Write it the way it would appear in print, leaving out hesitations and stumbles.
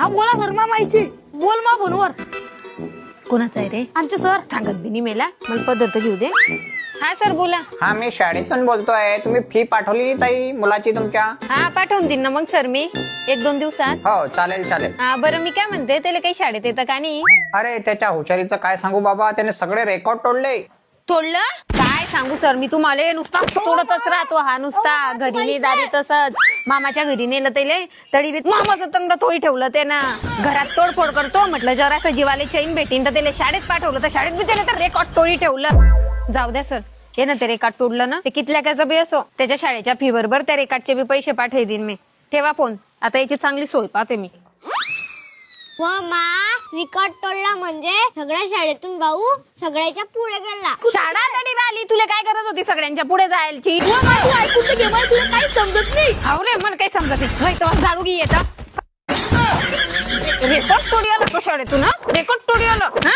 हा बोला सर मामाईची बोल मा फोनवर. कोणाचा आहे रे? आमचे सर. सांगत बी नाही मेला, मला पदार्थ घेऊ दे. हा सर बोला. हा मी शाळेतून बोलतोय. तुम्ही फी पाठवली ताई मुलाची तुमच्या? हा पाठवून देईन ना मग सर मी 1-2 दिवसात. हो चालेल चालेल. हा बरं मी काय म्हणते, त्याला काही शाळेत येतं का नाही? अरे त्याच्या हुशारीचं काय सांगू बाबा, त्याने सगळे रेकॉर्ड तोडले. तोडलं? काय सांगू सर मी तुम्हाला, नुसता तोडतच राहतो हा नुसता. घरी नाही दारी तसंच. मामाच्या घरी नेलं त्याला तरी बी मामाचं तंगड थोडी ठेवलं ते ना. घरात तोडफोड करतो म्हटलं जरा असं जीवाला चैन भेटीन, तर त्याला शाळेत पाठवलं तर शाळेत बी त्याला तर रेकॉर्ड तोडी ठेवलं. जाऊ द्या सर, हे ना ते रेकॉर्ड तोडलं ना, ते कितल्याकाचं बी असो, त्याच्या शाळेच्या फी बरोबर त्या रेकॉर्डचे बी पैसे पाठवून देईन मी. ठेवा फोन, आता याची चांगली सोय पाहते मी. व मा रिकॉर्ड तोडला म्हणजे सगळ्या शाळेतून भाऊ सगळ्याच्या पुढे गेला. शाळा तरी आली, तुला काय गरज होती सगळ्यांच्या पुढे जायची? तू ऐकून तर घे, मला तुला काही समजत नाही. हाव रे, मला काही समजत नाही. होय, तेव्हा झाडू घे येतं. रेकॉर्ड तोडी आला तो शाळेतून, रेकॉर्ड तोडी आलं. हा